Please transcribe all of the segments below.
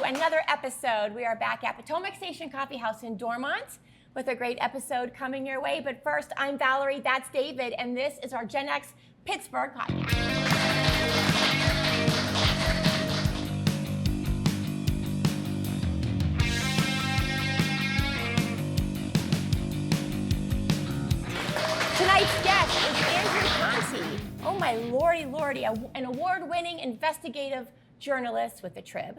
another episode. We are back at Potomac Station Coffee House in Dormont with a great episode coming your way. But first, I'm Valerie, that's David, and this is our Gen X Pittsburgh podcast. Tonight's guest is Andrew Conte. Oh my lordy, an award-winning investigative journalist with the Trib.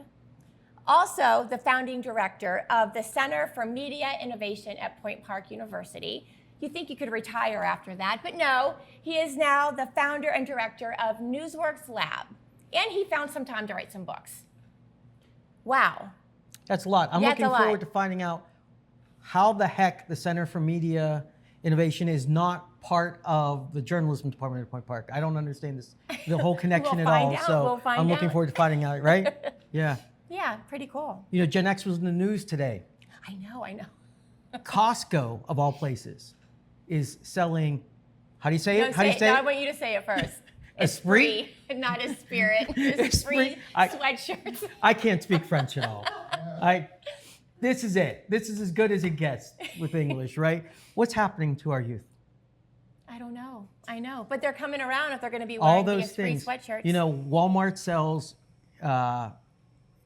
Also, the founding director of the Center for Media Innovation at Point Park University. You think you could retire after that, but no, he is now the founder and director of Newsworks Lab. And he found some time to write some books. Wow. That's a lot. I'm looking forward to finding out how the heck the Center for Media Innovation is not part of the journalism department at Point Park. I don't understand this, the whole connection at all. So I'm looking forward to finding out, right? Yeah. Yeah, pretty cool. You know, Gen X was in the news today. I know. Costco, of all places, is selling, how do you say it? How do you say it? I want you to say it first. Esprit? Not a spirit. Esprit sweatshirts. I can't speak French at all. This is it. This is as good as it gets with English, right? What's happening to our youth? I know. But they're coming around if they're going to be all wearing those the Esprit things. Sweatshirts. You know, Walmart sells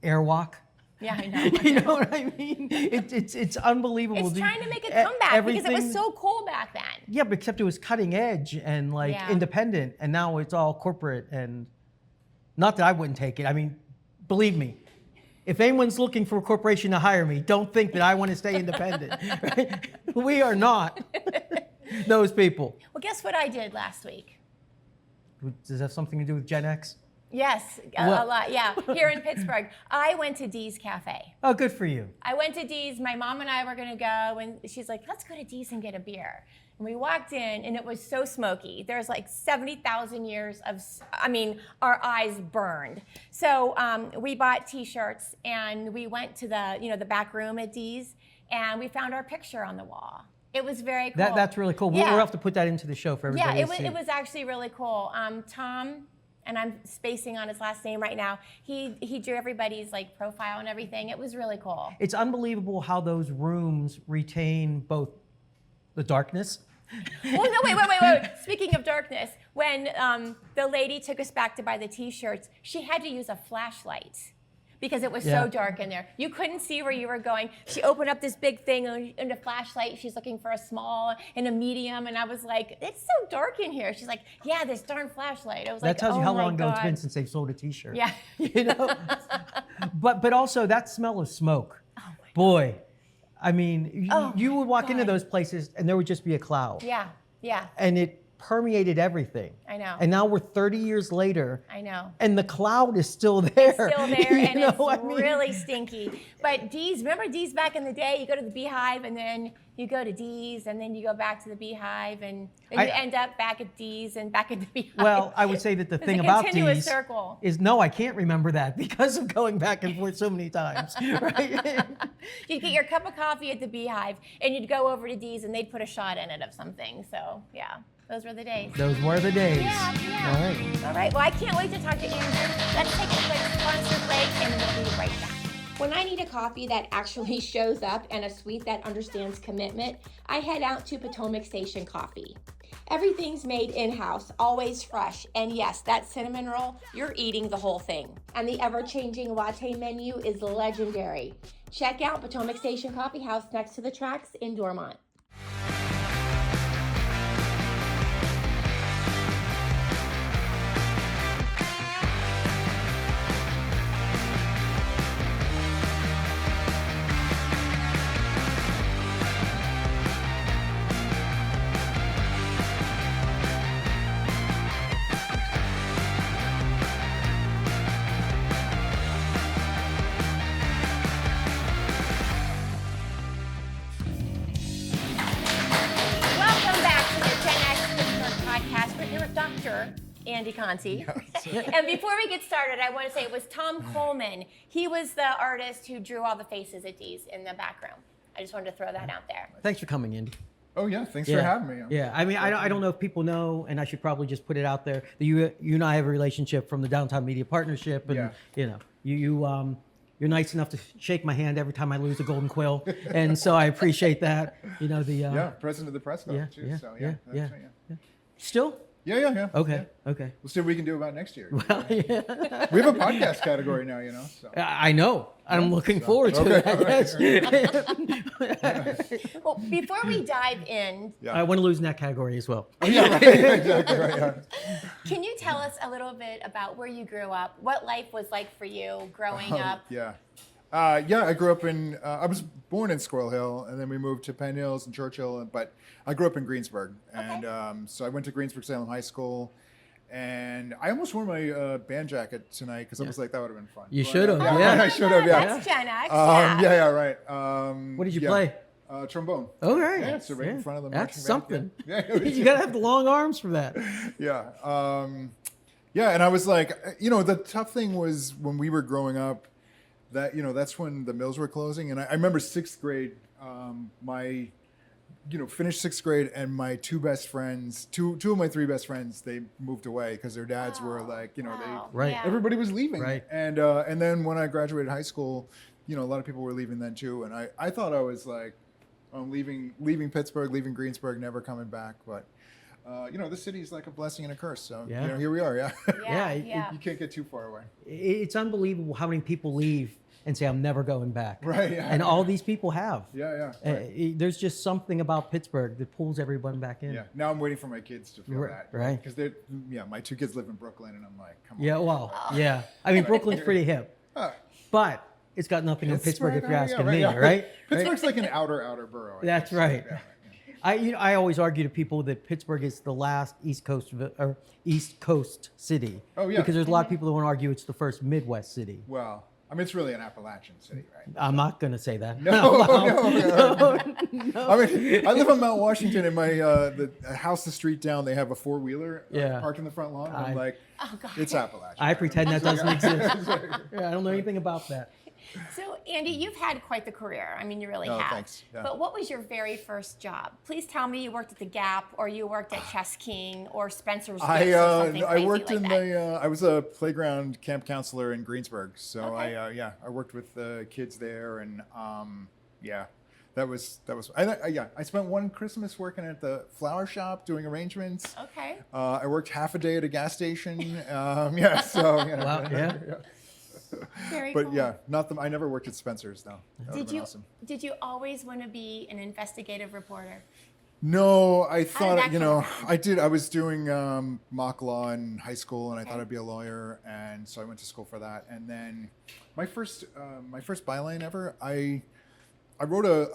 Airwalk. Yeah, I know. You know what I mean? It's unbelievable. It's trying to make a comeback because it was so cool back then. Yeah, but except it was cutting edge and independent, and now it's all corporate. And not that I wouldn't take it. I mean, believe me, if anyone's looking for a corporation to hire me, don't think that I want to stay independent. Right? We are not those people. Well, guess what I did last week? Does that have something to do with Gen X? Yes, a lot, yeah. Here in Pittsburgh, I went to Dee's Cafe. Oh, good for you. I went to Dee's. My mom and I were going to go, and she's like, let's go to Dee's and get a beer. And we walked in, and it was so smoky. There's like 70,000 years of, our eyes burned. So we bought T-shirts, and we went to the back room at Dee's, and we found our picture on the wall. It was very cool. That's really cool. Yeah. We'll have to put that into the show for everybody to see. It was actually really cool. Tom, and I'm spacing on his last name right now, he drew everybody's like profile and everything. It was really cool. It's unbelievable how those rooms retain both the darkness. Well, no, wait. Speaking of darkness, when the lady took us back to buy the T-shirts, she had to use a flashlight because it was so dark in there. You couldn't see where you were going. She opened up this big thing and a flashlight. She's looking for a small and a medium. And I was like, it's so dark in here. She's like, yeah, this darn flashlight. I was that tells you how long ago it's been since they've sold a T-shirt. Yeah. You know? but also that smell of smoke. Oh my boy. I mean, you would walk into those places and there would just be a cloud. Yeah. And it permeated everything. I know. And now we're 30 years later. I know. And the cloud is still there. It's still there, and it's really stinky. But Dee's, remember Dee's back in the day? You go to the Beehive, and then you go to Dee's, and then you go back to the Beehive, and then you end up back at Dee's and back at the Beehive. Well, I would say that the thing about Dee's circle. is, no, I can't remember that because of going back and forth so many times. Right? You'd get your cup of coffee at the Beehive, and you'd go over to Dee's, and they'd put a shot in it of something. So, yeah. Those were the days. Those were the days. Yeah. All right. Well, I can't wait to talk to Andrew. Let's take a quick sponsor break, and we'll be right back. When I need a coffee that actually shows up and a suite that understands commitment, I head out to Potomac Station Coffee. Everything's made in-house, always fresh, and yes, that cinnamon roll, you're eating the whole thing. And the ever-changing latte menu is legendary. Check out Potomac Station Coffee House next to the tracks in Dormont. Andy Conte. And before we get started, I want to say it was Tom Coleman. He was the artist who drew all the faces at Dee's in the back room. I just wanted to throw that out there. Thanks for coming, Andy. Oh yeah, thanks for having me. Yeah, I mean, I don't know if people know, and I should probably just put it out there, that you and I have a relationship from the Downtown Media Partnership, and you know, You're nice enough to shake my hand every time I lose a golden quill, and so I appreciate that. You know the president of the press club too. yeah, So yeah. that's right. Still? Yeah. Okay. Yeah. Okay. We'll see what we can do about next year. Well, yeah. We have a podcast category now, you know. So. I know. I'm looking forward to that. Yes. Well, before we dive in, I want to lose in that category as well. Yeah, right. Exactly right. Yeah. can you tell us a little bit about where you grew up? What life was like for you growing up? Yeah. I grew up in, I was born in Squirrel Hill, and then we moved to Penn Hills and Churchill, but I grew up in Greensburg. And so I went to Greensburg-Salem High School, and I almost wore my band jacket tonight because I was like, that would have been fun. You should have, I should have, yeah. That's Gen X, Right. What did you play? Trombone. Oh, right. Yeah, so right in front of the marching That's something. band. Yeah. You got to have the long arms for that. Yeah. And I was like, the tough thing was when we were growing up, that that's when the mills were closing, and I remember sixth grade. Finished sixth grade, and my two of my three best friends, they moved away because their dads were like, everybody was leaving, right? And then when I graduated high school, a lot of people were leaving then too, and I thought I was like, I'm leaving Pittsburgh, leaving Greensburg, never coming back, but. The city's like a blessing and a curse. So here we are. You can't get too far away. It's unbelievable how many people leave and say, I'm never going back. Right. Yeah. And all these people have. Yeah. Right. There's just something about Pittsburgh that pulls everyone back in. Yeah. Now I'm waiting for my kids to feel that. Right. Because my two kids live in Brooklyn, and I'm like, come on. Yeah. Well. Yeah. I mean, Brooklyn's pretty hip, but it's got nothing in Pittsburgh if you're asking me, right? Pittsburgh's like an outer borough. That's right. Yeah. I always argue to people that Pittsburgh is the last East Coast city. Oh, yeah. Because there's a lot of people that want to argue it's the first Midwest city. Well, I mean, it's really an Appalachian city, right? I'm not going to say that. No. I mean, I live on Mount Washington, and the house the street down, they have a four-wheeler parked in the front lawn. And I'm like, it's Appalachian. I pretend that doesn't exist. I don't know anything about that. So, Andy, you've had quite the career. I mean, you really have. Thanks. Yeah. But what was your very first job? Please tell me you worked at the Gap, or you worked at Chess King, or Spencer's Gifts, or something I worked crazy like that. I was a playground camp counselor in Greensburg. So Okay. I worked with the kids there, and that was. I spent one Christmas working at the flower shop doing arrangements. Okay. I worked half a day at a gas station. Wow, yeah. Very But cool. I never worked at Spencer's though. That would've been awesome. Did you always want to be an investigative reporter? No, I thought, that come around? I did. I was doing mock law in high school, and I thought I'd be a lawyer, and so I went to school for that. And then my first byline ever, I wrote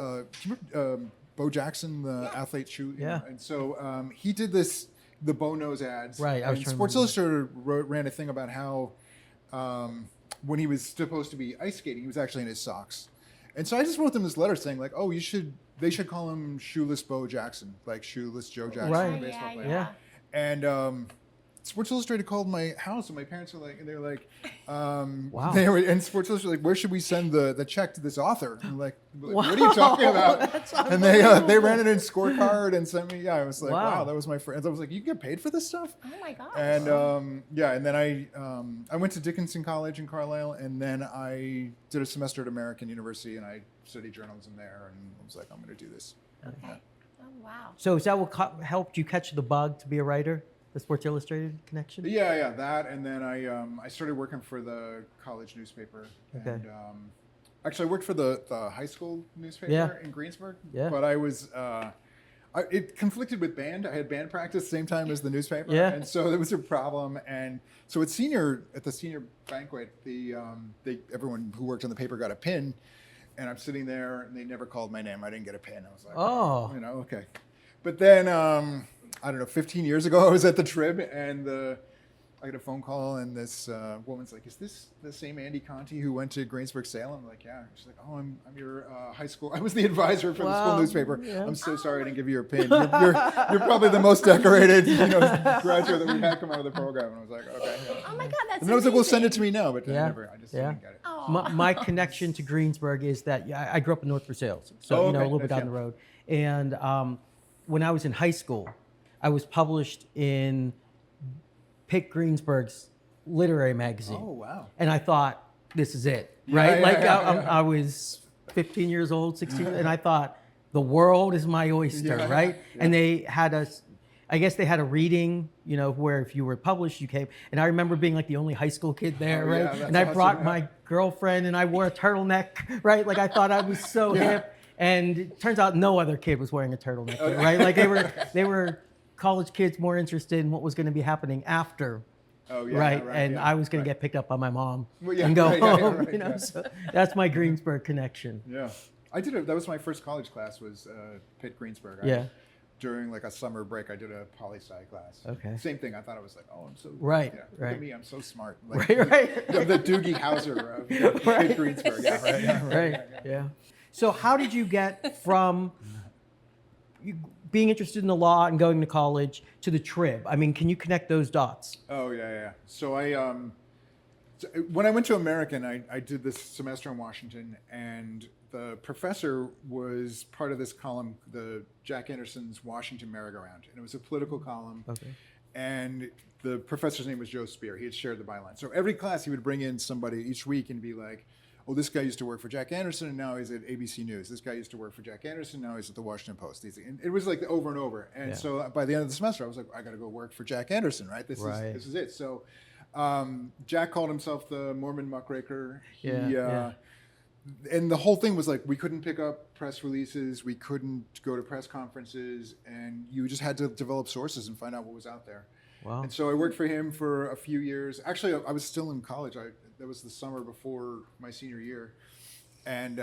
Bo Jackson, the athlete shoe, and so he did the Bo Nose ads. Right, I was trying to Sports remember. Illustrated ran a thing about how when he was supposed to be ice skating, he was actually in his socks. And so I just wrote them this letter saying like, oh, they should call him Shoeless Bo Jackson, like Shoeless Joe Jackson, Right. the baseball player. Yeah. And Sports Illustrated called my house, and my parents were like, Wow. And Sports Illustrated were like, where should we send the check to this author? And I'm like, what are you talking about? And they ran it in scorecard and sent me. Yeah, I was like, wow, that was my friend. I was like, you get paid for this stuff? Oh my gosh. And and then I went to Dickinson College in Carlisle, and then I did a semester at American University, and I studied journalism there, and I was like, I'm going to do this. Okay. Yeah. Oh wow. So is that what helped you catch the bug to be a writer? The Sports Illustrated connection? Yeah, that, and then I started working for the college newspaper. Okay. And actually, I worked for the high school newspaper in Greensburg. Yeah. But I was it conflicted with band. I had band practice the same time as the newspaper, and so there was a problem. And so at the senior banquet, everyone who worked on the paper got a pin, and I'm sitting there, and they never called my name. I didn't get a pin. I was like, okay. But then, I don't know, 15 years ago, I was at the Trib, and I got a phone call, and this woman's like, is this the same Andy Conte who went to Greensburg-Salem? I'm like, yeah. She's like, oh, I'm your high school. I was the advisor for the school newspaper. Yeah. I'm so sorry I didn't give you your pin. You're probably the most decorated graduate that we had come out of the program. And I was like, okay. Yeah. Oh my God, that's And I was like, well, send it to me now, but I just Yeah. didn't get it. My connection to Greensburg is that I grew up in North Versailles, so a little bit down the road. And when I was in high school, I was published in Pitt Greensburg's literary magazine. Oh, wow. And I thought, this is it. right? I was 15 years old, 16, and I thought the world is my oyster, right? Yeah. And they had us. I guess they had a reading, where if you were published, you came. And I remember being like the only high school kid there, right? And I brought my girlfriend and I wore a turtleneck, right? Like I thought I was so hip. And it turns out no other kid was wearing a turtleneck, right? Like they were college kids more interested in what was going to be happening after. Right. And I was going to get picked up by my mom and go home, So that's my Greensburg connection. Yeah. That was my first college class was Pitt Greensburg. During like a summer break, I did a poli-sci class. Okay. Same thing. I thought I was like, oh, I'm so right. Look at me, I'm so smart. Like, the Doogie Howser of Pitt Greensburg. Yeah. So how did you get from being interested in the law and going to college to the Trib? I mean, can you connect those dots? Oh yeah. So when I went to American, I did this semester in Washington, and the professor was part of this column, the Jack Anderson's Washington Merry-Go-Round, and it was a political column. Okay. And the professor's name was Joe Spear. He had shared the byline. So every class he would bring in somebody each week and be like, oh, this guy used to work for Jack Anderson and now he's at ABC News. This guy used to work for Jack Anderson, now he's at the Washington Post. And it was like over and over. And so by the end of the semester, I was like, I got to go work for Jack Anderson, right? This is it. So Jack called himself the Mormon muckraker. And the whole thing was like, we couldn't pick up press releases, we couldn't go to press conferences, and you just had to develop sources and find out what was out there. Wow. And so I worked for him for a few years. Actually, I was still in college. That was the summer before my senior year. And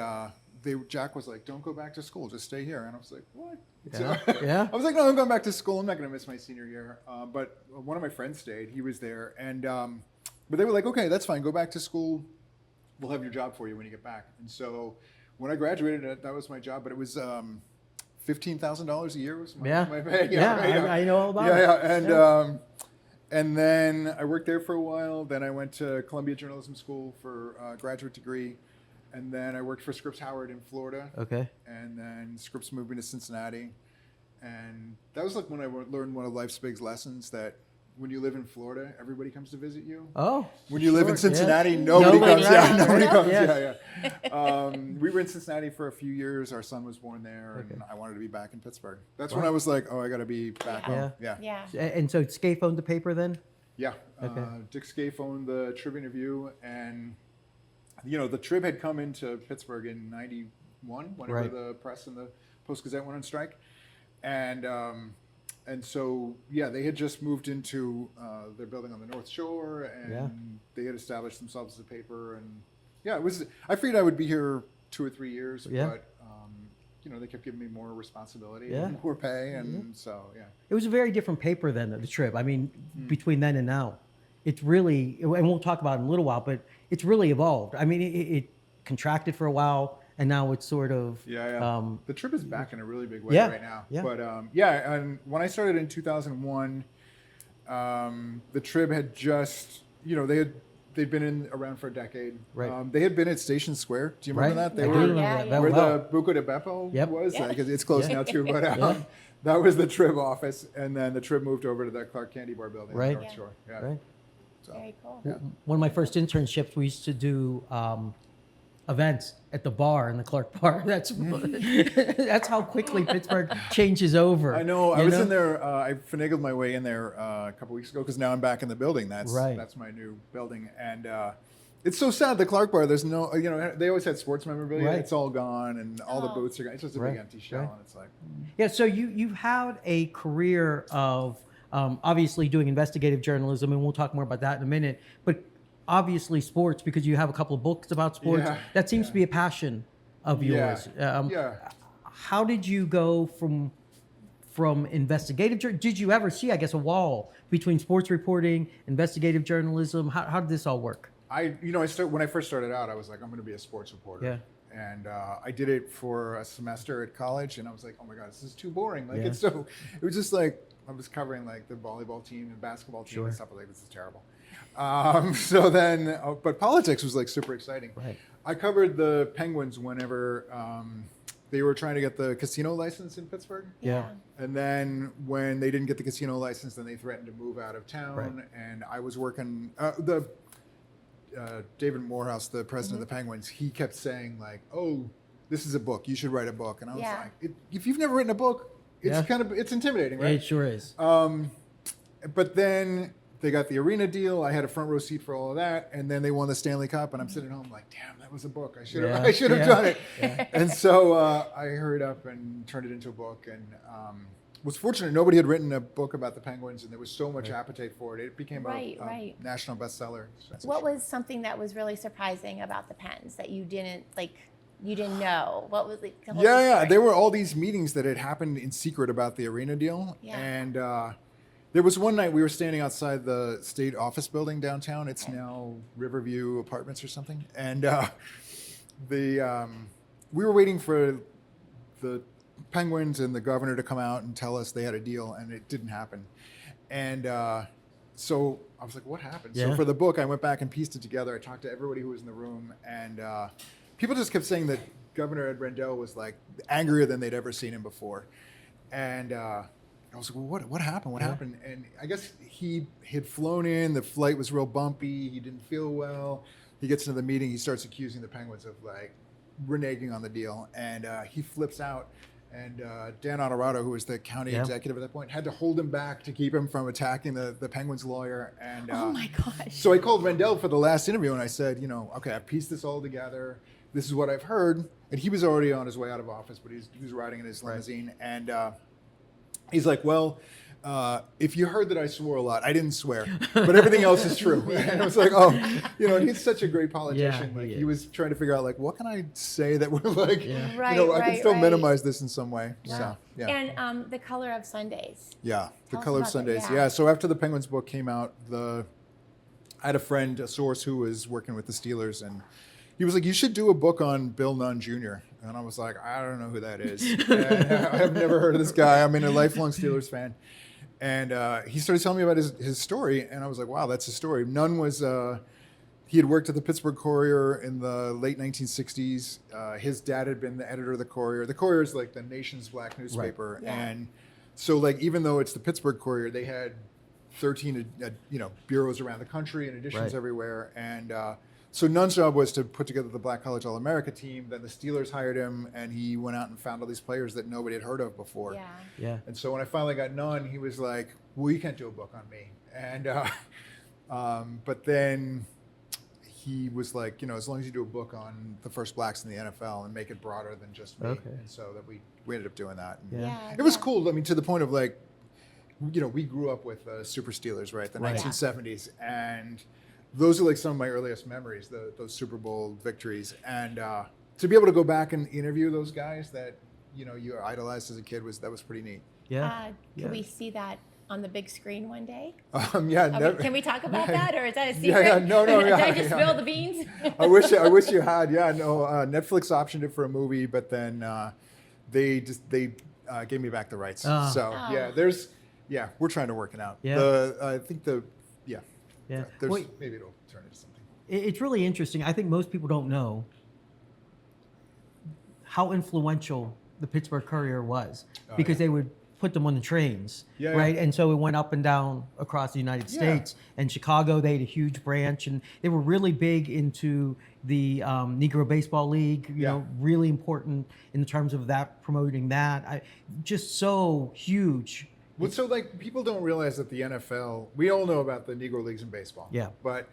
Jack was like, don't go back to school, just stay here. And I was like, what? I was like, no, I'm going back to school. I'm not going to miss my senior year. But one of my friends stayed. He was there. And but they were like, okay, that's fine. Go back to school. We'll have your job for you when you get back. And so when I graduated, that was my job. But it was $15,000 a year was my pay. I know all about it. And then I worked there for a while. Then I went to Columbia Journalism School for a graduate degree. And then I worked for Scripps Howard in Florida. Okay. And then Scripps moved me to Cincinnati. And that was like when I learned one of life's big lessons, that when you live in Florida, everybody comes to visit you. Oh. When you live in Cincinnati, nobody comes. Nobody comes. We were in Cincinnati for a few years. Our son was born there, and I wanted to be back in Pittsburgh. That's when I was like, I got to be back home. Yeah. And so Scaife owned the paper then? Yeah. Dick Scaife owned the Tribune-Review, and the Trib had come into Pittsburgh in '91, whenever the press and the Post-Gazette went on strike, and so, they had just moved into their building on the North Shore, and they had established themselves as a paper. And it was. I figured I would be here 2 or 3 years, but they kept giving me more responsibility and more pay, and so It was a very different paper than the Trib. I mean, between then and now, it's really, and we'll talk about it in a little while, but it's really evolved. I mean, it contracted for a while. And now it's sort of... the Trib is back in a really big way right now. But and when I started in 2001, the Trib had just, they'd been around for a decade. Right. They had been at Station Square. Do you remember that? They were where the Buca de Beppo was. Like, it's closed now too, but that was the Trib office. And then the Trib moved over to the Clark Candy Bar building on the North Shore. Right. So, very cool. One of my first internships, we used to do... events at the bar in the Clark Bar. That's how quickly Pittsburgh changes over. I know. I was in there. I finagled my way in there a couple weeks ago because now I'm back in the building. That's my new building, and it's so sad. The Clark Bar. There's no. They always had sports memorabilia. It's all gone, and all the booths are gone. It's just a big empty shell, and it's like. So you've had a career of obviously doing investigative journalism, and we'll talk more about that in a minute, but. Obviously sports, because you have a couple of books about sports. That seems to be a passion of yours. How did you go from investigative did you ever see, I guess, a wall between sports reporting, investigative journalism? How did this all work? When I first started out, I was like, I'm going to be a sports reporter. And I did it for a semester at college, and I was like, oh my God, this is too boring. Like it was just like I was covering like the volleyball team and basketball team and stuff. Like, this is terrible. So then, but politics was like super exciting. Right. I covered the Penguins whenever they were trying to get the casino license in Pittsburgh. Yeah. And then when they didn't get the casino license, then they threatened to move out of town. Right. And I was working David Morehouse, the president of the Penguins, he kept saying like, "Oh, this is a book. You should write a book." And I was like, "If you've never written a book, it's intimidating, right?" It sure is. But then they got the arena deal. I had a front row seat for all of that, and then they won the Stanley Cup. And I'm sitting home like, "Damn, that was a book. I should have done it." Yeah. And so I hurried up and turned it into a book, and was fortunate. Nobody had written a book about the Penguins, and there was so much appetite for it. It became a national bestseller. What was something that was really surprising about the Pens that you didn't know? What was the there were all these meetings that had happened in secret about the arena deal, and there was one night we were standing outside the state office building downtown. It's now Riverview Apartments or something. And we were waiting for the Penguins and the governor to come out and tell us they had a deal, and it didn't happen. And so I was like, what happened? So for the book, I went back and pieced it together. I talked to everybody who was in the room, and people just kept saying that Governor Ed Rendell was like angrier than they'd ever seen him before. And I was like, well, what happened? What happened? And I guess he had flown in. The flight was real bumpy. He didn't feel well. He gets into the meeting. He starts accusing the Penguins of like reneging on the deal. And he flips out. And Dan Honorato, who was the county executive at that point, had to hold him back to keep him from attacking the Penguins lawyer. And oh my gosh. So I called Rendell for the last interview, and I said, okay, I've pieced this all together. This is what I've heard. And he was already on his way out of office, but he was riding in his limousine. And he's like, well, if you heard that I swore a lot, I didn't swear, but everything else is true. And I was like, oh, he's such a great politician. He was trying to figure out like, what can I say that would like, I can still minimize this in some way. Yeah. So, And the color of Sundays. Yeah, the color of Sundays. Yeah. So after the Penguins book came out, I had a friend, a source who was working with the Steelers, and he was like, you should do a book on Bill Nunn Jr. And I was like, I don't know who that is. I have never heard of this guy. I'm a lifelong Steelers fan. And he started telling me about his story. And I was like, wow, that's his story. Nunn was, he had worked at the Pittsburgh Courier in the late 1960s. His dad had been the editor of the Courier. The Courier is like the nation's black newspaper. Right. Yeah. And so like, even though it's the Pittsburgh Courier, they had 13, bureaus around the country and editions everywhere. And so Nunn's job was to put together the Black College All-America team. Then the Steelers hired him, and he went out and found all these players that nobody had heard of before. Yeah. And so when I finally got Nunn, he was like, well, you can't do a book on me. And but then he was like, as long as you do a book on the first blacks in the NFL and make it broader than just me. Okay. And so that we ended up doing that. And it was cool. I mean, to the point of like, we grew up with Super Steelers, right? The 1970s. And those are like some of my earliest memories, those Super Bowl victories. And to be able to go back and interview those guys that, you idolized as a kid that was pretty neat. Yeah. Can we see that on the big screen one day? Can we talk about that, or is that a secret? No. Did I just spill the beans? I wish you had. Yeah, no. Netflix optioned it for a movie, but then they gave me back the rights. We're trying to work it out. Yeah. I think Yeah, maybe it'll turn into something. It's really interesting. I think most people don't know how influential the Pittsburgh Courier was because they would put them on the trains, right? And so it went up and down across the United States. And Chicago, they had a huge branch, and they were really big into the Negro Baseball League, really important in terms of that, promoting that. Just so huge. Well, so like people don't realize that the NFL, we all know about the Negro Leagues in baseball. Yeah. But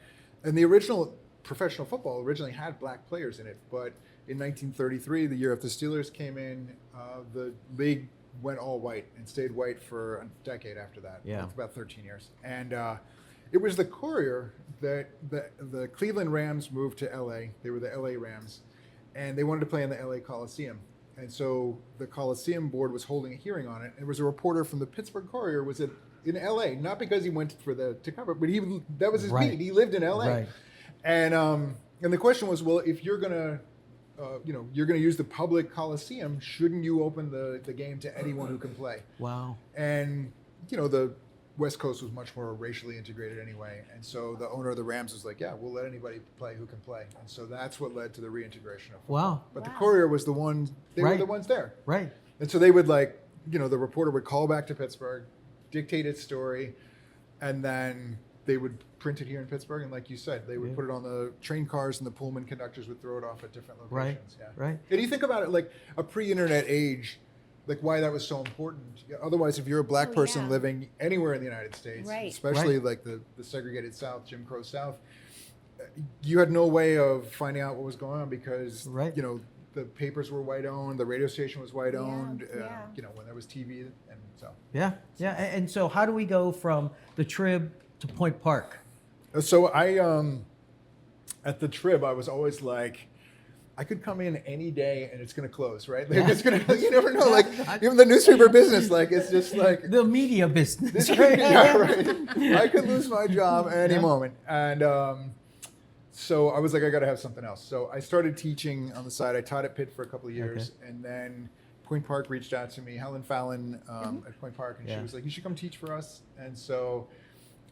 and the original professional football originally had black players in it. But in 1933, the year after the Steelers came in, the league went all white and stayed white for a decade after that. Yeah. About 13 years. And it was the Courier that the Cleveland Rams moved to LA. They were the LA Rams. And they wanted to play in the LA Coliseum. And so the Coliseum board was holding a hearing on it. And there was a reporter from the Pittsburgh Courier was in LA, not because he went to cover it, but that was his beat. He lived in LA. Right. And the question was, well, if you're gonna use the public Coliseum, shouldn't you open the game to anyone who can play? Wow. And the West Coast was much more racially integrated anyway. And so the owner of the Rams was like, yeah, we'll let anybody play who can play. And so that's what led to the reintegration of football. Wow. But the Courier was the one, they were the ones there. Right. And so they would the reporter would call back to Pittsburgh, dictate its story, and then they would print it here in Pittsburgh, and like you said, they would put it on the train cars, and the Pullman conductors would throw it off at different locations. Right. And you think about it, like a pre-internet age, like why that was so important. Otherwise, if you're a black person living anywhere in the United States, especially like the segregated South, Jim Crow South, you had no way of finding out what was going on because you know, the papers were white owned, the radio station was white owned, you know, when there was TV, and so. And so how do we go from the Trib to Point Park? So I, at the Trib, I was always like, I could come in any day and it's going to close, right? Like it's going to, you never know, like even the newspaper business, like it's just like. The media business. Right? I could lose my job at any moment. And so I was like, I got to have something else. So I started teaching on the side. I taught at Pitt for a couple of years. And then Point Park reached out to me, Helen Fallon at Point Park. And she was like, you should come teach for us. And so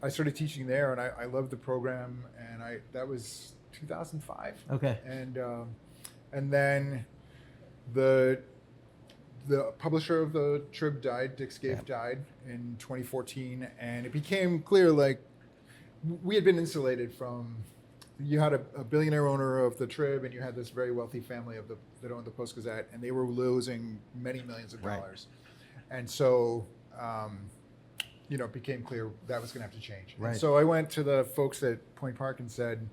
I started teaching there, and I loved the program. And that was 2005. Okay. And then the publisher of the Trib died, Dick Scaife died in 2014, and it became clear, like, we had been insulated from, you had a billionaire owner of the Trib, and you had this very wealthy family that owned the Post-Gazette, and they were losing many millions of dollars. And so, you know, it became clear that was going to have to change. And so I went to the folks at Point Park and said,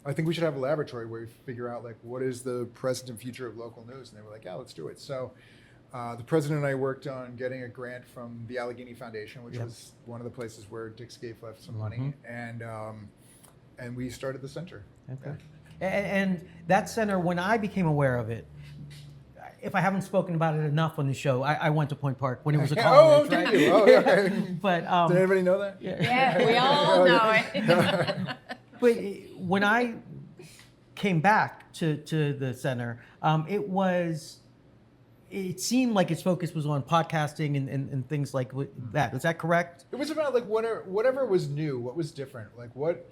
I think we should have a laboratory where we figure out, like, what is the present and future of local news? And they were like, yeah, let's do it. So the president and I worked on getting a grant from the Allegheny Foundation, which was one of the places where Dick Scaife left some money. And we started the center. Okay. And that center, when I became aware of it, if I haven't spoken about it enough on the show, I went to Point Park when it was a college. Did you? Oh, yeah. But did anybody know that? Yeah, we all know it. But when I came back to the center, it seemed like its focus was on podcasting and things like that. Is that correct? It was about like whatever was new, what was different, like what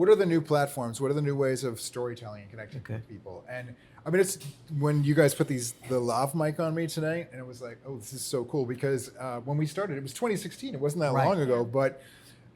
are the new platforms, what are the new ways of storytelling and connecting with people. And I mean, it's when you guys put the lav mic on me tonight, and it was like, oh, this is so cool, because when we started, it was 2016. It wasn't that long ago, but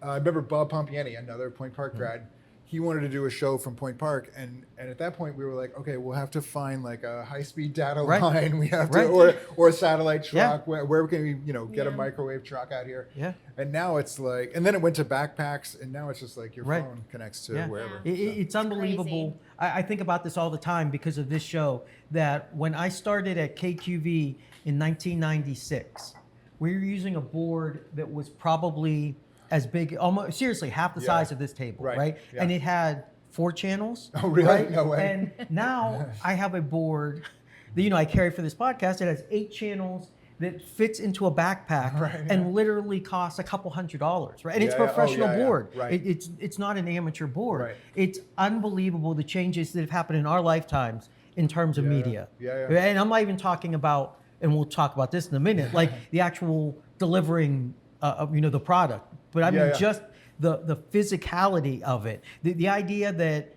I remember Bob Pompiani, another Point Park grad. He wanted to do a show from Point Park, and at that point we were like, okay, we'll have to find like a high-speed data line. We have to, or a satellite truck. Where can we, get a microwave truck out here? And now it's like, and then it went to backpacks, and now it's just like your phone connects to wherever. It's unbelievable. I think about this all the time because of this show. That when I started at KQV in 1996, we were using a board that was probably as big, almost seriously, half the size of this table, right? Yeah. And it had 4 channels. Oh, really? Right? No way. And now I have a board that I carry for this podcast. It has 8 channels that fits into a backpack and literally costs a couple $100s, right? And it's a professional board. Right. It's not an amateur board. Right. It's unbelievable the changes that have happened in our lifetimes in terms of media. And I'm not even talking about, and we'll talk about this in a minute, like the actual delivering, the product. But I mean, just the physicality of it. The idea that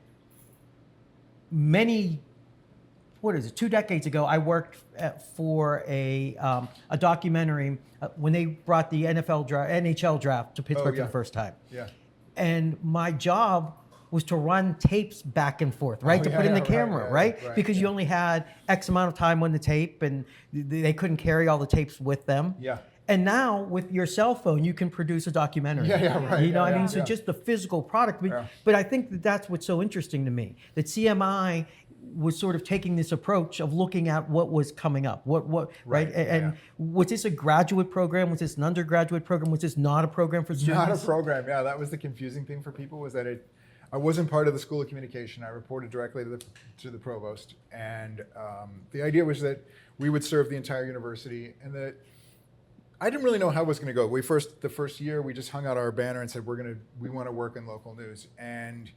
2 decades ago, I worked for a documentary when they brought the NHL draft to Pittsburgh for the first time. And my job was to run tapes back and forth, right? To put in the camera, right? Because you only had X amount of time on the tape, and they couldn't carry all the tapes with them. And now with your cell phone, you can produce a documentary. So just the physical product. But I think that's what's so interesting to me, that CMI was sort of taking this approach of looking at what was coming up. And was this a graduate program? Was this an undergraduate program? Was this not a program for students? Not a program. Yeah, that was the confusing thing for people, was that I wasn't part of the School of Communication. I reported directly to the provost. And the idea was that we would serve the entire university, and that I didn't really know how it was going to go. The first year, we just hung out our banner and said, we want to work in local news. And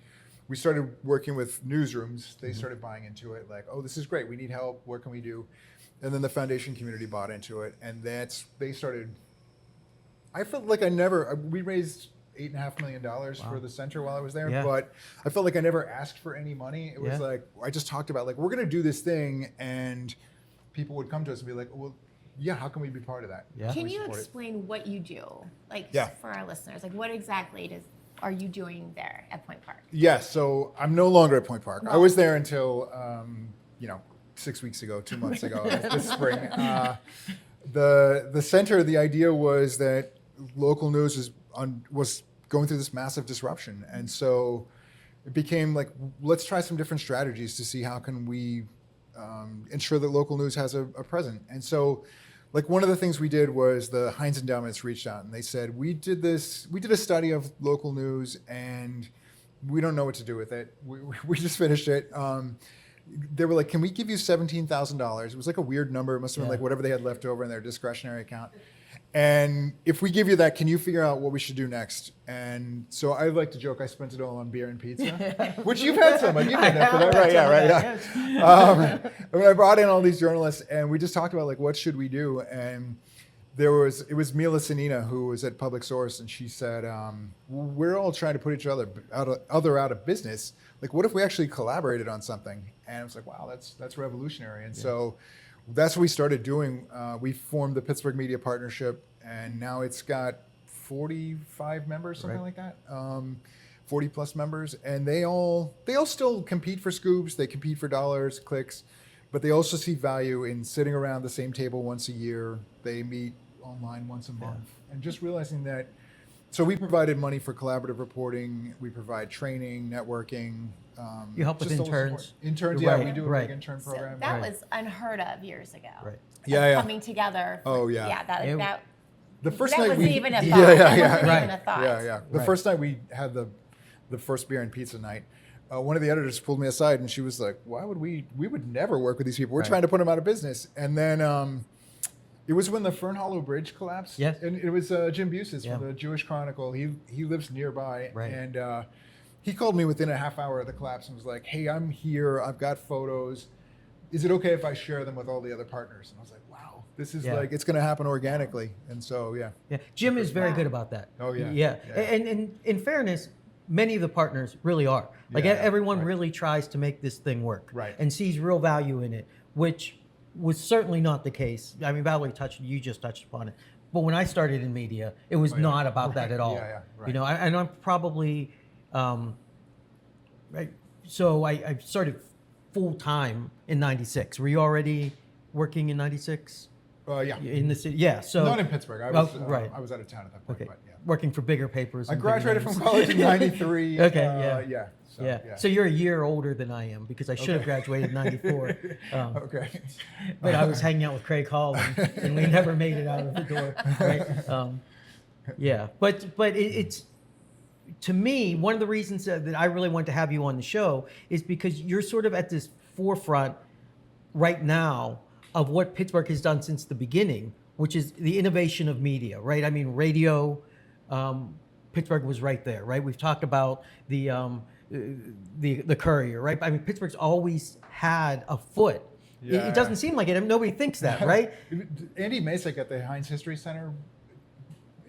we started working with newsrooms. They started buying into it, like, oh, this is great. We need help. What can we do? And then the foundation community bought into it. And they started, I felt like we raised $8.5 million for the center while I was there, but I felt like I never asked for any money. It was like, I just talked about, like, we're going to do this thing, and people would come to us and be like, well, how can we be part of that? Can you explain what you do, like, for our listeners? Like, what exactly are you doing there at Point Park? Yes, so I'm no longer at Point Park. I was there until 6 weeks ago, 2 months ago, this spring. The center, the idea was that local news was going through this massive disruption, and so it became like, let's try some different strategies to see how can we ensure that local news has a present. And so, like, one of the things we did was the Heinz Endowments reached out and they said, we did a study of local news and we don't know what to do with it. We just finished it. They were like, can we give you $17,000? It was like a weird number. It must have been like whatever they had left over in their discretionary account. And if we give you that, can you figure out what we should do next? And so I like to joke, I spent it all on beer and pizza, which you've had some. You've had that for that, right? Yeah, right. Yeah. I brought in all these journalists, and we just talked about like, what should we do? And it was Mila Sanina, who was at Public Source, and she said, we're all trying to put each other out of business. Like, what if we actually collaborated on something? And I was like, wow, that's revolutionary. And so that's what we started doing. We formed the Pittsburgh Media Partnership, and now it's got 45 members, something like that. 40 plus members, and they all still compete for scoops. They compete for dollars, clicks, but they also see value in sitting around the same table once a year. They meet online once a month, and just realizing that. So we provided money for collaborative reporting. We provide training, networking. You help with interns. Interns, yeah, we do a big intern program. So that was unheard of years ago. Right. Yeah. Coming together. The first that night wasn't even a thought. Yeah. That wasn't even a thought. Yeah. The first night we had the first beer and pizza night, one of the editors pulled me aside and she was like, "Why would we would never work with these people. We're trying to put them out of business." And then it was when the Fern Hollow Bridge collapsed. Yes. And it was Jim Busey from the Jewish Chronicle. He lives nearby, and he called me within a half hour of the collapse and was like, "Hey, I'm here. I've got photos. Is it okay if I share them with all the other partners?" And I was like, "Wow, this is like, it's going to happen organically." And so, yeah. Jim is very good about that. Oh, yeah. Yeah. And in fairness, many of the partners really are. Like everyone really tries to make this thing work. Right. And sees real value in it, which was certainly not the case. I mean, Valerie you just touched upon it. But when I started in media, it was not about that at all. You know, and I'm probably, so I started full time in '96. Were you already working in '96? Yeah. In the city, yeah. So not in Pittsburgh. I was out of town at that point. Okay. But, yeah. Working for bigger papers. I graduated from college in '93. Okay. Yeah. So you're a year older than I am because I should have graduated in '94. Okay. But I was hanging out with Craig Hall and we never made it out of the door. Right? But it's to me, one of the reasons that I really want to have you on the show is because you're sort of at this forefront right now of what Pittsburgh has done since the beginning, which is the innovation of media, right? I mean, radio, Pittsburgh was right there, right? We've talked about the Courier, right? I mean, Pittsburgh's always had a foot. It doesn't seem like it. I mean, nobody thinks that, right? Andy Masek at the Heinz History Center,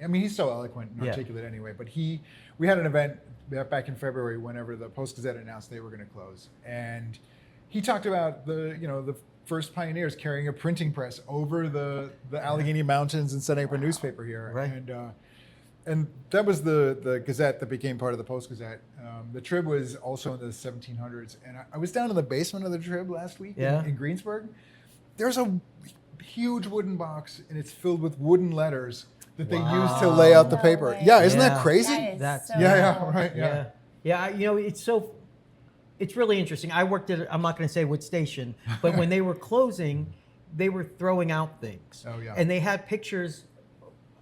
I mean, he's so eloquent and articulate anyway, but we had an event back in February whenever the Post-Gazette announced they were going to close. And he talked about the first pioneers carrying a printing press over the Allegheny Mountains and setting up a newspaper here. Right. And that was the Gazette that became part of the Post-Gazette. The Trib was also in the 1700s. And I was down in the basement of the Trib last week in Greensburg. There's a huge wooden box, and it's filled with wooden letters that they use to lay out the paper. Way. Yeah, isn't that crazy? That's Right. Yeah. You know, it's really interesting. I worked at, I'm not going to say what station, but when they were closing, they were throwing out things. Oh, yeah. And they had pictures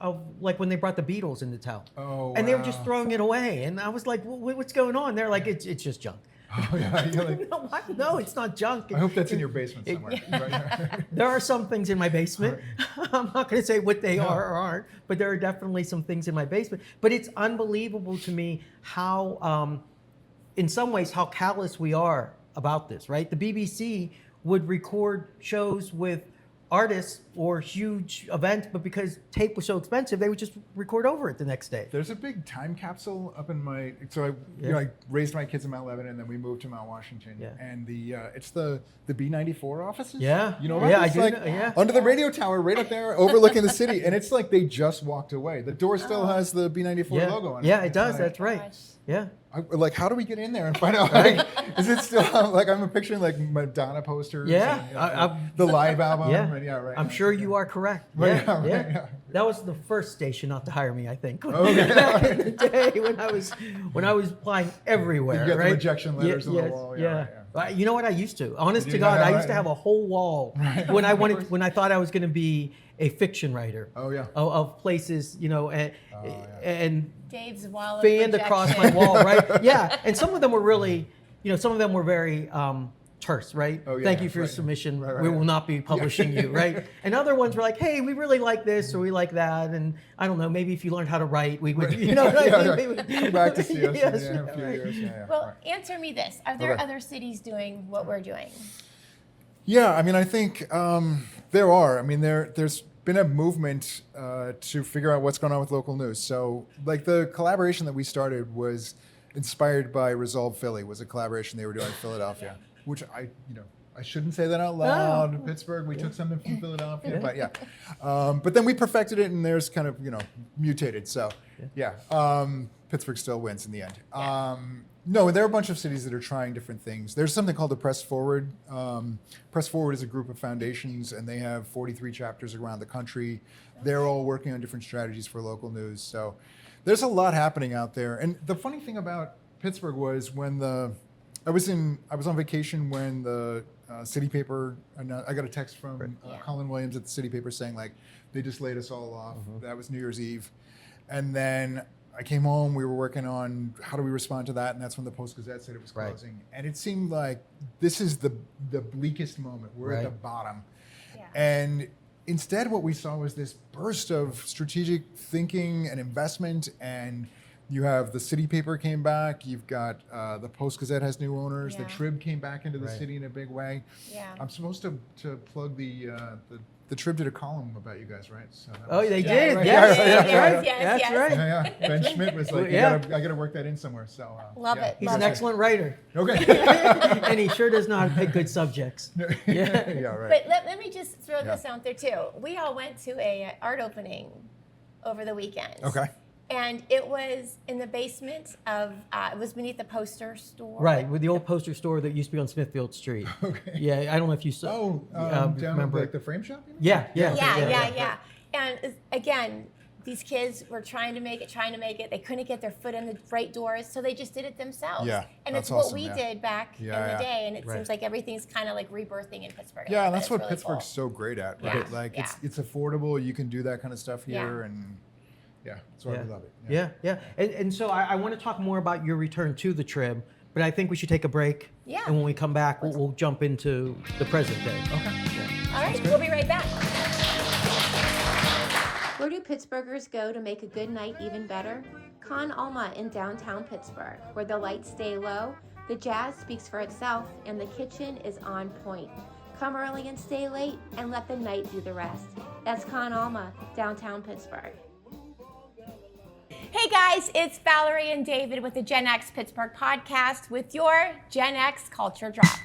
of like when they brought the Beatles into town. Oh, and they were just throwing it away. And I was like, what's going on? They're like, it's just junk. Oh, yeah. You're like, No, what? No, it's not junk. I hope that's in your basement somewhere. Right. There are some things in my basement. I'm not going to say what they are or aren't, but there are definitely some things in my basement. But it's unbelievable to me how, in some ways, how callous we are about this, right? The BBC would record shows with artists or huge events, but because tape was so expensive, they would just record over it the next day. There's a big time capsule up in my. So I raised my kids in Mount Lebanon, and then we moved to Mount Washington. Yeah. And it's the B94 offices. Yeah. You know about Yeah, this? I do Like, know, yeah. Under the radio tower, right up there, overlooking the city, and it's like they just walked away. The door still has the B94 logo on it. Yeah, it It's does. like, That's right. Gosh. Yeah. like, how do we get in there and find out? Like, is it still like I'm picturing like Madonna posters? Yeah, and, the live album. Yeah. And, right. I'm sure you are correct. Right, Yeah, right, yeah. yeah. That was the first station not to hire me, I think. Okay. Back in the day when I was applying everywhere. You got the right? rejection letters on the yes, wall. Yeah. You know what I used to? Honest Did to you? God, Yeah, I right. used to have a whole wall when I thought I was going to be a fiction writer. Oh yeah. Of places, and Dave's wall of fanned rejection. across my wall, right? Yeah, and some of them were really, some of them were very terse, right? Oh, yeah, Thank you for your right. submission. Right, We right. will not be publishing you, right? And other ones were like, hey, we really like this or we like that, and I don't know, maybe if you learned how to write, we would, you know what I mean? We would Come back to see us Yes, in a few right. years. Yeah. Well, right. answer me this. Are there Okay. other cities doing what we're doing? Yeah, I mean, I think there are. I mean, there's been a movement to figure out what's going on with local news. So, like the collaboration that we started was inspired by Resolve Philly. Was a collaboration they were doing in Philadelphia, which I shouldn't say that out loud. Oh. Pittsburgh, we took something from Philadelphia, but yeah. But then we perfected it, and there's kind of mutated. So, Pittsburgh still wins in the end. No, there are a bunch of cities that are trying different things. There's something called the Press Forward. Press Forward is a group of foundations, and they have 43 chapters around the country. They're all working on different strategies for local news. So there's a lot happening out there. And the funny thing about Pittsburgh was when I was on vacation when the city paper, I got a text from Colin Williams at the city paper saying like they just laid us all off. That was New Year's Eve, and then I came home. We were working on how do we respond to that, and that's when the Post-Gazette said it was closing. And it seemed like this is the bleakest moment. We're at the bottom, and instead, what we saw was this burst of strategic thinking and investment. And you have the city paper came back. You've got the Post-Gazette has new owners. Yeah. The Trib came back into the city in a big way. Yeah. I'm supposed to plug the Trib did a column about you guys, right? So that Oh, was- they Yeah, did. right. Yes, Yeah, that's yeah, right. yes, That's yes. right. Yeah. Ben Schmidt was like, Yeah. I got to work that in somewhere. So Love yeah. it. He's Love an it. excellent writer, Okay. and he sure does not pick good subjects. Yeah. Yeah. Right. But let me just throw this out there too. We all went to a art opening over the weekend. Okay. And it was in the basement of, it was beneath the poster store. Right, with the old poster store that used to be on Smithfield Street. Okay. Yeah, I don't know if you saw. Down remember at like the frame shop? You mean? Yeah. Yeah. And again, these kids were trying to make it. They couldn't get their foot in the right doors, so they just did it themselves. Yeah, and that's it's what awesome, we yeah. did back in the Yeah. day, and it Right. seems like everything's kind of like rebirthing in Pittsburgh. Yeah, and that's it's what really Pittsburgh's cool. so great at, Yeah, right? Like yeah. it's affordable. You can do that kind of stuff here, Yeah. and that's why we love it. Yeah. And so I want to talk more about your return to the Trib, but I think we should take a break. Yeah. And when we come back, we'll jump into the present day. Okay. All right, we'll be right back. Where do Pittsburghers go to make a good night even better? Con Alma in downtown Pittsburgh, where the lights stay low, the jazz speaks for itself, and the kitchen is on point. Come early and stay late, and let the night do the rest. That's Con Alma, downtown Pittsburgh. Hey guys, it's Valerie and David with the Gen X Pittsburgh podcast with your Gen X Culture Drop.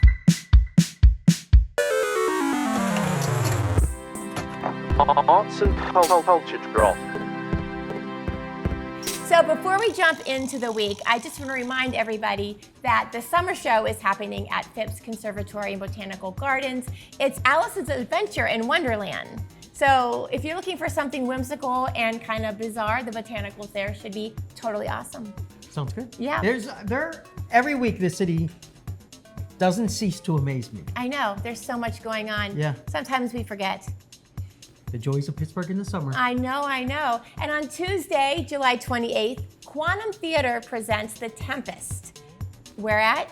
Arts and culture drop. So before we jump into the week, I just want to remind everybody that the summer show is happening at Phipps Conservatory and Botanical Gardens. It's Alice's Adventure in Wonderland. So if you're looking for something whimsical and kind of bizarre, the botanicals there should be totally awesome. Sounds good. Yeah. Every week this city doesn't cease to amaze me. I know, there's so much going on. Yeah. Sometimes we forget. The joys of Pittsburgh in the summer. I know. And on Tuesday, July 28th, Quantum Theater presents The Tempest. Where at?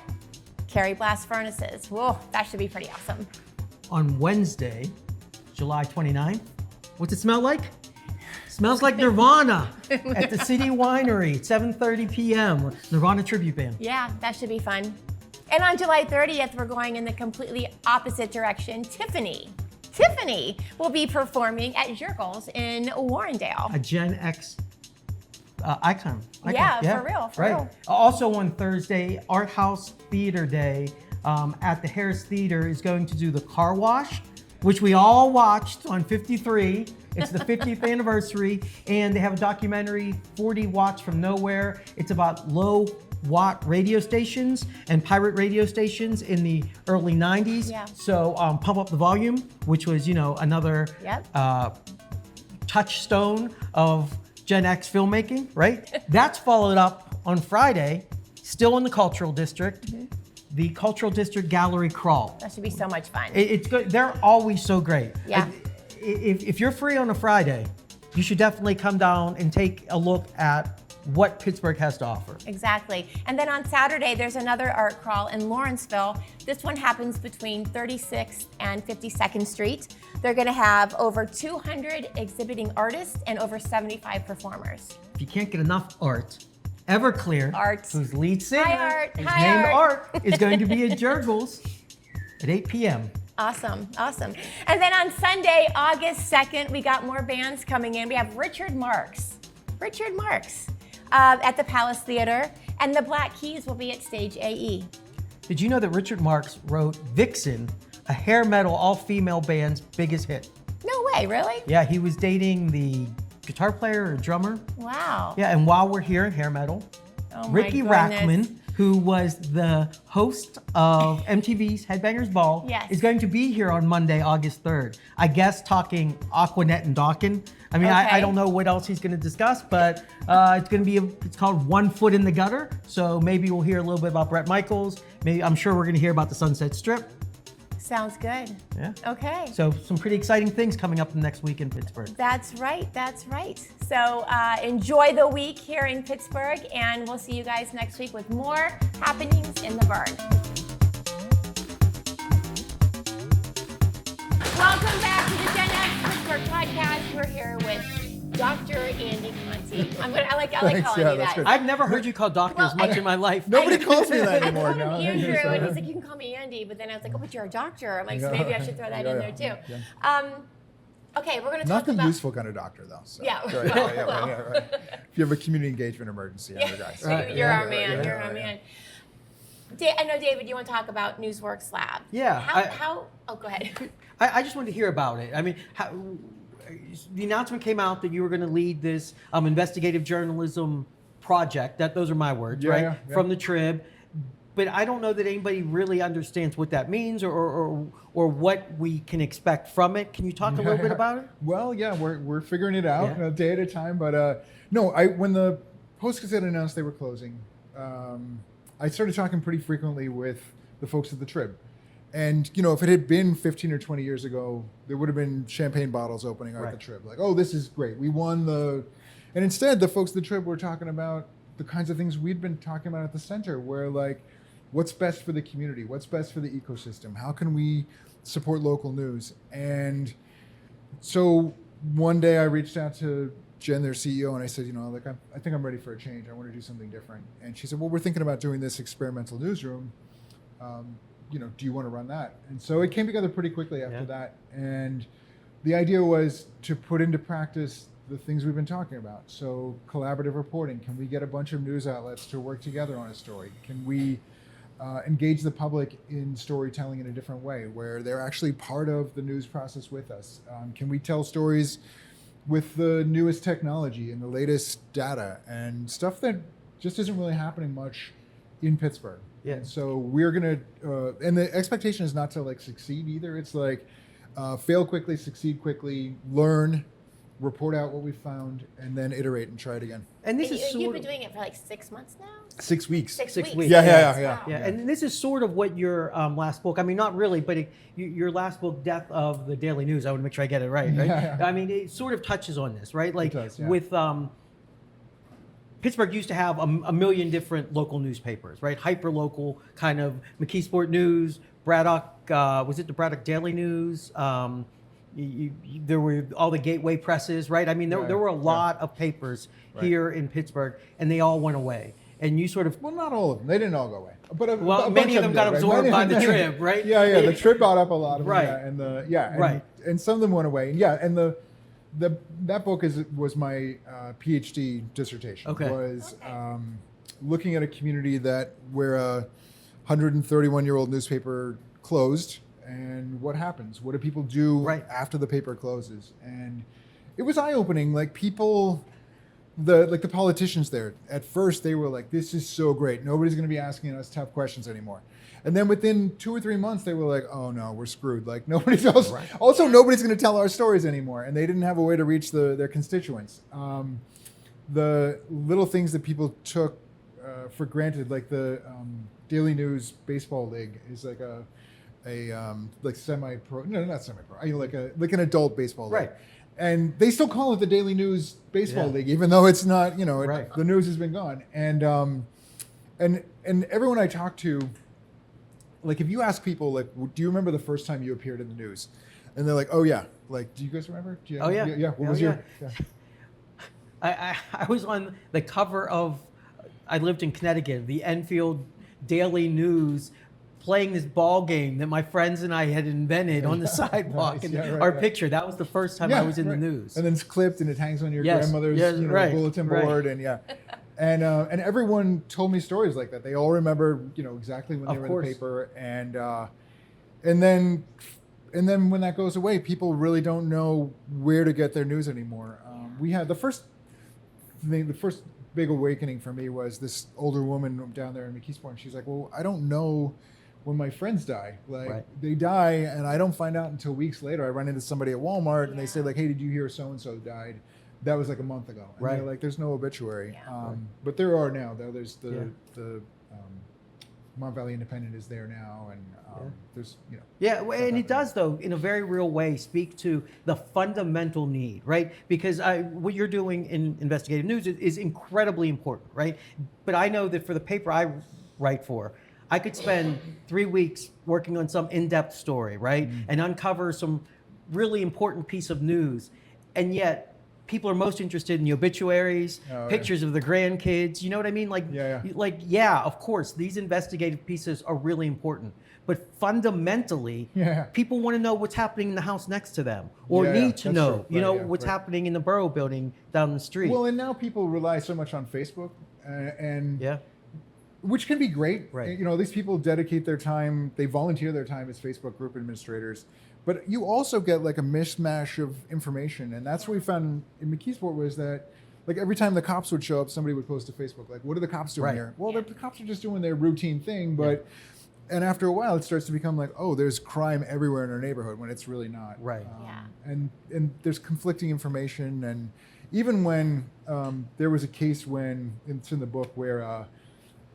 Carrie Blast Furnaces. Whoa, that should be pretty awesome. On Wednesday, July 29th, what's it smell like? Smells like Nirvana at the City Winery, 7:30 p.m. Nirvana tribute band. Yeah, that should be fun. And on July 30th, we're going in the completely opposite direction. Tiffany Tiffany will be performing at Jurgles in Warrendale. A Gen X icon. Yeah, for real. Also on Thursday, Art House Theater Day at the Harris Theater is going to do the Car Wash, which we all watched on 53. It's the 50th anniversary, and they have a documentary, 40 Watts from Nowhere. It's about low watt radio stations and pirate radio stations in the early 90s. Yeah. So Pump Up the Volume, which was, another touchstone of Gen X filmmaking, right? That's followed up on Friday, still in the Cultural District, the Cultural District Gallery Crawl. That should be so much fun. It's good. They're always so great. Yeah. If you're free on a Friday, you should definitely come down and take a look at what Pittsburgh has to offer. Exactly. And then on Saturday, there's another art crawl in Lawrenceville. This one happens between 36th and 52nd Street. They're going to have over 200 exhibiting artists and over 75 performers. If you can't get enough art, Everclear, whose lead singer Art. is Hi, named Art. Art, is going to be at Jurgles at 8 p.m. Awesome. And then on Sunday, August 2nd, we got more bands coming in. We have Richard Marx at the Palace Theater, and the Black Keys will be at Stage AE. Did you know that Richard Marx wrote Vixen, a hair metal all-female band's biggest hit? No way, really? Yeah, he was dating the guitar player or drummer. Wow. Yeah, and while we're here in hair metal, Oh my Ricky goodness. Rackman, who was the host of MTV's Headbangers Ball, Yes. is going to be here on Monday, August 3rd. I guess talking Aquanet and Dawkin. I mean, I Okay. don't know what else he's going to discuss, but it's going to be, it's called One Foot in the Gutter. So maybe we'll hear a little bit about Bret Michaels. Maybe I'm sure we're going to hear about the Sunset Strip. Sounds good. Yeah. Okay. So some pretty exciting things coming up next week in Pittsburgh. That's right. So enjoy the week here in Pittsburgh, and we'll see you guys next week with more happenings in the Burn. Welcome back to the Gen X Pittsburgh podcast. We're here with Dr. Andy Conte. I like calling you that's that. good. I've never heard you call doctor as much in my life. Nobody calls me that I anymore. called him No, Andrew, so- and he's like, you can call me Andy, but then I was like, oh, but you're a doctor. I'm like, so Yeah. maybe I should throw that in there too. Yeah. Okay, we're going to Not talk the about... useful kind of doctor, though. So. Yeah, Right. If you have a community engagement emergency, I'm your guy. So. You're our man. Yeah, You're our man. I know, David, you want to talk about Newsworks Lab. Yeah, Oh, go ahead. I just wanted to hear about it. I mean, the announcement came out that you were going to lead this investigative journalism project. Those are my words, Yeah, right? yeah. From the Trib. But I don't know that anybody really understands what that means or what we can expect from it. Can you talk a little bit about it? Well, yeah, we're figuring it out Yeah. a day at a time. But no, when the Post-Gazette announced they were closing, I started talking pretty frequently with the folks at the Trib. And, if it had been 15 or 20 years ago, there would have been champagne bottles opening out at the Trib. Like, oh, this is great. We won the... And instead, the folks at the Trib were talking about the kinds of things we'd been talking about at the center, where like, what's best for the community? What's best for the ecosystem? How can we support local news? And so one day I reached out to Jen, their CEO, and I said, I think I'm ready for a change. I want to do something different. And she said, well, we're thinking about doing this experimental newsroom. Do you want to run that? And so it came together pretty quickly after that. And the idea was to put into practice the things we've been talking about. So collaborative reporting. Can we get a bunch of news outlets to work together on a story? Can we engage the public in storytelling in a different way, where they're actually part of the news process with us? Can we tell stories with the newest technology and the latest data and stuff that just isn't really happening much in Pittsburgh? Yeah. And so we're gonna, and the expectation is not to like succeed either. It's like fail quickly, succeed quickly, learn, report out what we found, and then iterate and try it again. And this is You've sort been of, doing it for like 6 months now? 6 weeks. 6 6 weeks. weeks. Yeah. yeah, and this is sort of what your last book, I mean, not really, but your last book, Death of the Daily News, I want to make sure I get it right? Yeah. I mean, it sort of touches on this, right? Like does, yeah. with Pittsburgh used to have a million different local newspapers, right? Hyper local, kind of McKeesport News, Braddock, was it the Braddock Daily News? There were all the gateway presses, right? I mean, there were a lot of papers here in Pittsburgh, and they all went away. and you sort of Well, not all of them. They didn't all go away. But a many bunch of them got did, right? absorbed by the Many- Trib, right? Yeah. The Trib bought up a lot of them. Right. And some of them went away. And that book was my PhD dissertation. Okay. Was looking at a community where a 131-year-old newspaper closed, and what happens? What do people do after the paper closes? And it was eye-opening. Like people. The politicians there, at first they were like, this is so great. Nobody's going to be asking us tough questions anymore. And then within 2 or 3 months, they were like, oh no, we're screwed. Like nobody's else. Right. Also, nobody's going to tell our stories anymore. And they didn't have a way to reach their constituents. The little things that people took for granted, like the Daily News Baseball League is like like semi-pro, no, not semi-pro, like an adult baseball league. Right. And they still call it the Daily News Baseball League, even though it's not, the news has been gone. And everyone I talk to, like if you ask people, like, do you remember the first time you appeared in the news? And they're like, oh yeah. Like, do you guys remember? Oh yeah. Yeah. What was your? Yeah. I was on the cover of, I lived in Connecticut, the Enfield Daily News, playing this ball game that my friends and I had invented on the sidewalk. Nice. And our picture, that was the first time I was in the news. And then it's clipped and it hangs on your grandmother's bulletin board. And and everyone told me stories like that. They all remember, exactly when they were in the paper. And then when that goes away, people really don't know where to get their news anymore. We had the first big awakening for me was this older woman down there in McKeesport. And she's like, well, I don't know when my friends die. Like they die and I don't find out until weeks later. I run into somebody at Walmart and they say like, hey, did you hear so-and-so died? That was like a month ago. And they're like, there's no obituary. But there are now, though. There's the Mont Valley Independent is there now, and there's and it does, though, in a very real way, speak to the fundamental need, right? Because what you're doing in investigative news is incredibly important, right? But I know that for the paper I write for, I could spend 3 weeks working on some in-depth story, right? And uncover some really important piece of news, and yet people are most interested in the obituaries, pictures of the grandkids. You know what I mean? Of course, these investigative pieces are really important. But fundamentally, people want to know what's happening in the house next to them, or need to know, what's happening in the borough building down the street. Well, and now people rely so much on Facebook, which can be great. Right. These people dedicate their time, they volunteer their time as Facebook group administrators. But you also get like a mishmash of information. And that's what we found in McKeesport was that like every time the cops would show up, somebody would post to Facebook, like, what are the cops doing here? Well, the cops are just doing their routine thing. But and after a while, it starts to become like, oh, there's crime everywhere in our neighborhood when it's really not. Right. And there's conflicting information. And even when there was a case when, it's in the book, where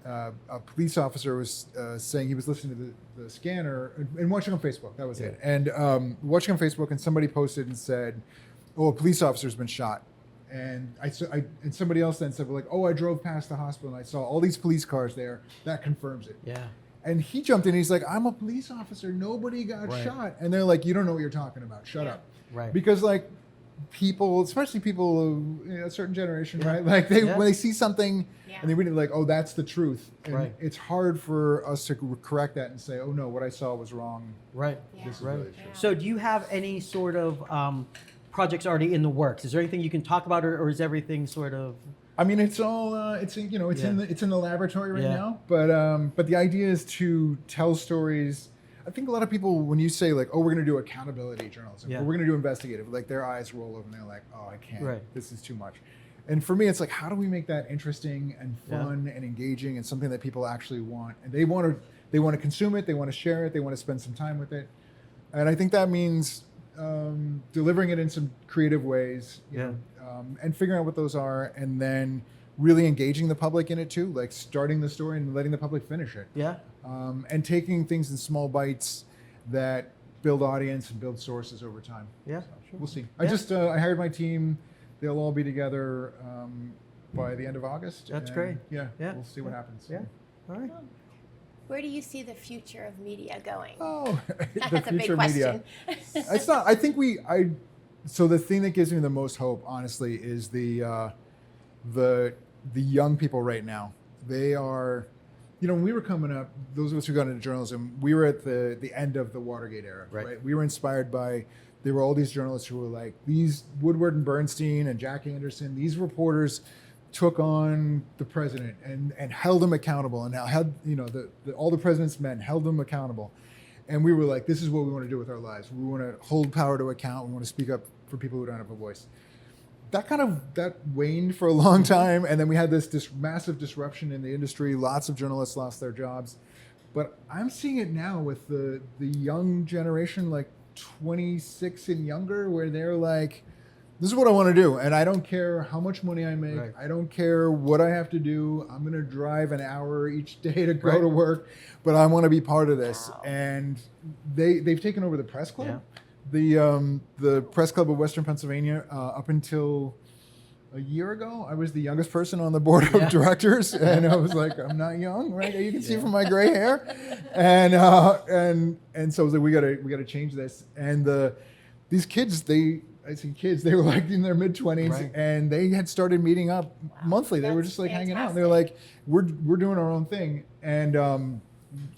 a police officer was saying he was listening to the scanner and watching on Facebook. That was it. And watching on Facebook, and somebody posted and said, "Oh, a police officer's been shot." And and somebody else then said, "Well, like, oh, I drove past the hospital and I saw all these police cars there. That confirms it." Yeah. And he jumped in. And he's like, "I'm a police officer. Nobody got shot." And they're like, "You don't know what you're talking about. Shut up." Right. Because like people, especially people of a certain generation, right? Like when they see something. And they read it like, oh, that's the truth. And it's hard for us to correct that and say, oh, no, what I saw was wrong. Right. This is really true. So do you have any sort of projects already in the works? Is there anything you can talk about, or is everything sort of? I mean, it's all it's in the laboratory right now. But the idea is to tell stories. I think a lot of people, when you say like, oh, we're going to do accountability journalism, or we're going to do investigative, like their eyes roll over and they're like, oh, I can't. Right. This is too much. And for me, it's like, how do we make that interesting and fun and engaging and something that people actually want? And they want to consume it, they want to share it, they want to spend some time with it. And I think that means delivering it in some creative ways, and figuring out what those are, and then really engaging the public in it too, like starting the story and letting the public finish it. Yeah. And taking things in small bites that build audience and build sources over time. Yeah, so, sure. We'll see. Yeah. I hired my team. They'll all be together by the end of August. That's great. Yeah, we'll see what happens. Yeah, all right. Where do you see the future of media going? Oh, That's a big question. It's not. I think so the thing that gives me the most hope, honestly, is the young people right now. They are, when we were coming up, those of us who got into journalism, we were at the end of the Watergate era, right? We were inspired by, there were all these journalists who were like, these Woodward and Bernstein and Jack Anderson, these reporters took on the president and held him accountable, and held, all the president's men held him accountable. And we were like, this is what we want to do with our lives. We want to hold power to account. We want to speak up for people who don't have a voice. That waned for a long time. And then we had this massive disruption in the industry. Lots of journalists lost their jobs. But I'm seeing it now with the young generation, like 26 and younger, where they're like, this is what I want to do. And I don't care how much money I make. I don't care what I have to do. I'm going to drive an hour each day to go to work, but I want to be part of this. Wow. And they've taken over the press club. Yeah. The press club of Western Pennsylvania, up until a year ago, I was the youngest person on the board of directors. And I was like, I'm not young, right? You can see from my gray hair. And so I was like, we gotta change this. And these kids, they were like in their mid-20s, and they had started meeting up monthly. They were just like hanging out. And they were like, we're doing our own thing. And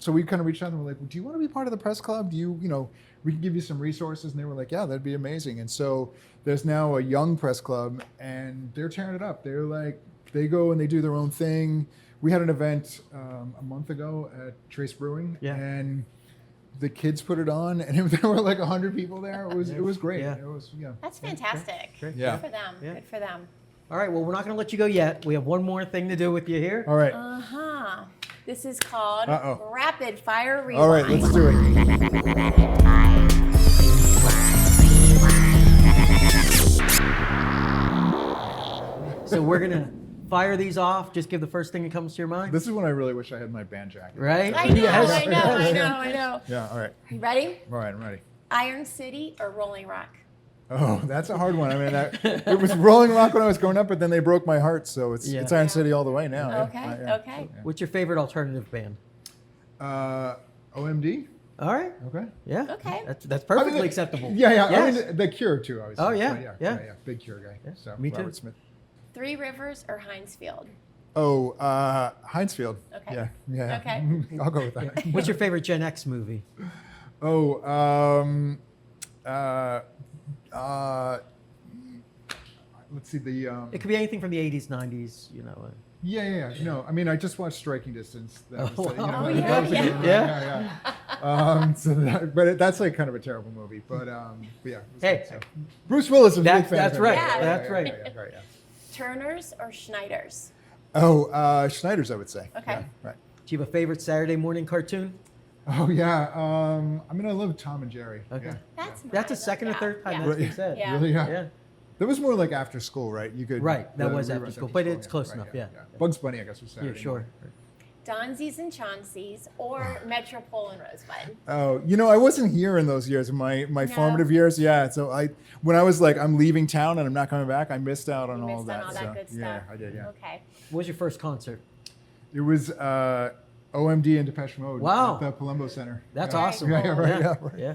so we kind of reached out and we're like, do you want to be part of the press club? Do you, we can give you some resources. And they were like, yeah, that'd be amazing. And so there's now a young press club, and they're tearing it up. They're like, they go and they do their own thing. We had an event a month ago at Trace Brewing, and the kids put it on, and there were like 100 people there. It was great. Yeah. It was, That's fantastic. Great. Good for them. Yeah. Good for them. All right. Well, we're not going to let you go yet. We have one more thing to do with you here. All right. This is called Rapid Fire Rewind. All right, let's do it. So we're going to fire these off. Just give the first thing that comes to your mind. This is when I really wish I had my band jacket. Right? I know. Yeah, all right. You ready? All right, I'm ready. Iron City or Rolling Rock? Oh, that's a hard one. I mean, it was Rolling Rock when I was growing up, but then they broke my heart, so it's Iron City all the way now. Okay, okay. What's your favorite alternative band? OMD. All right. Okay. Yeah. Okay. That's perfectly acceptable. Yeah. Yes. I mean, The Cure too. I was. Oh yeah. Yeah. Big Cure guy. Yeah. So Me too. Robert Smith. Three Rivers or Heinz Field? Oh, Heinz Field. Okay. Yeah. Okay. I'll go with that. What's your favorite Gen X movie? Oh, let's see It could be anything from the 80s, 90s. Yeah. No, I mean, I just watched Striking Distance. That was, but that's like kind of a terrible movie. But yeah. Hey, so. Bruce Willis is a big fan. That's right. Yeah. That's right. Yeah. Turners or Schneiders? Oh, Schneider's, I would say. Okay. Yeah, right. Do you have a favorite Saturday morning cartoon? Oh yeah. I mean, I love Tom and Jerry. Okay. Yeah. That's a second or third time that's been said. Yeah. Really? Yeah. That was more like after school, right? You could. That was after school, but it's close enough. Yeah. Bugs Bunny, I guess, was Saturday. Yeah, sure. Donzies and Chauncey's or Metropole and Rosebud? Oh, I wasn't here in those years, my formative years. Yeah, so when I was like, I'm leaving town and I'm not coming back, I missed out on all that. Good stuff. Yeah, I did. Yeah. Okay. What was your first concert? It was OMD and Depeche Mode. Wow. At the Palumbo Center. That's Very awesome. cool. Right. Yeah.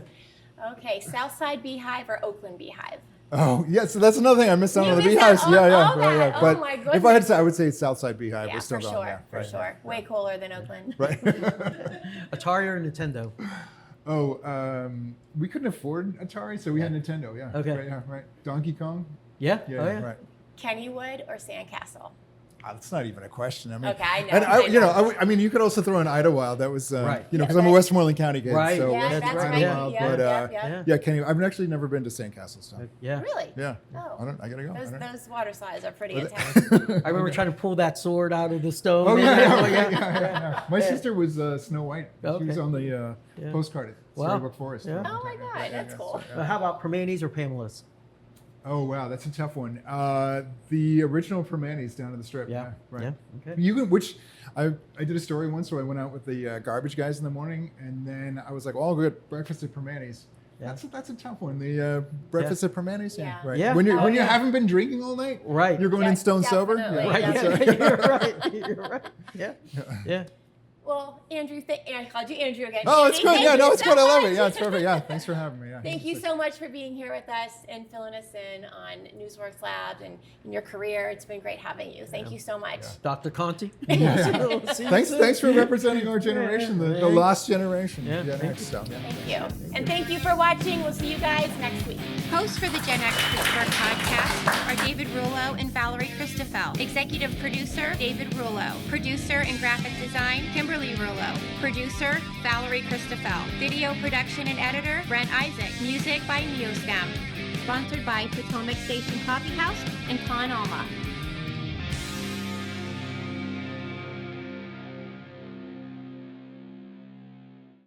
Okay. Southside Beehive or Oakland Beehive? Oh, yeah. So that's another thing I missed out on the missed Beehives. out Yeah. on that. But Oh, my if I had to goodness. say, I would say Southside Beehive. Yeah, was still for going, sure. yeah. For sure. Way cooler than Oakland. Right. Atari or Nintendo? Oh, we couldn't afford Atari, so we had Nintendo. Yeah. Okay. Right. Donkey Kong. Yeah. Yeah. Right. Kennywood or Sandcastle? That's not even a question. I mean, Okay, I know. And I know. I mean, you could also throw in Idlewild. That was, Right. because I'm a Westmoreland County kid. Right. So Yeah, West that's right. Idlewild, Yeah. but Kenny, I've actually never been to Sandcastle. So Yeah. Really? yeah. Oh. I gotta go. Those water slides are pretty But- intense. I remember trying to pull that sword out of the stone. Oh and- yeah. My sister was Snow White. She was Okay. on the postcard at Wow. Storybook Forest. Yeah. Oh my God, that's cool. How about Permanis or Pamela's? Oh wow, that's a tough one. The original Permanis down in the Strip. Yeah. Right. Yeah. Okay. You can, which I did a story once where I went out with the garbage guys in the morning, and then I was like, "Oh, I'll go get breakfast at Permanis." Yeah. That's a tough one. The breakfast at Permanis. Yeah. Right. Yeah. When you Oh, when you yeah. haven't been drinking all night. Right. You're going in stone sober. definitely. Right. Yeah. That's right. You're right. You're right. Yeah. Yeah. Well, Andrew, I called you Andrew again. Oh, it's Andy, good. Yeah, thank no, you it's so good. I love much. it. Yeah, it's perfect. Yeah, thanks for having me. Yeah. Thank you so much for being here with us and filling us in on Newsworks Lab and in your career. It's been great having you. Thank you so much. Dr. Conte. Thanks for representing our generation, the lost generation, Yeah, Gen thank X. So. Thank you. And thank you for watching. We'll see you guys next week. Hosts for the Gen X Pittsburgh podcast are David Rullo and Valerie Christoffel. Executive producer, David Rullo. Producer and graphic design, Kimberly Rullo. Producer, Valerie Christoffel. Video production and editor, Brent Isaac. Music by Neostem. Sponsored by Potomac Station Coffee House and Con Alma.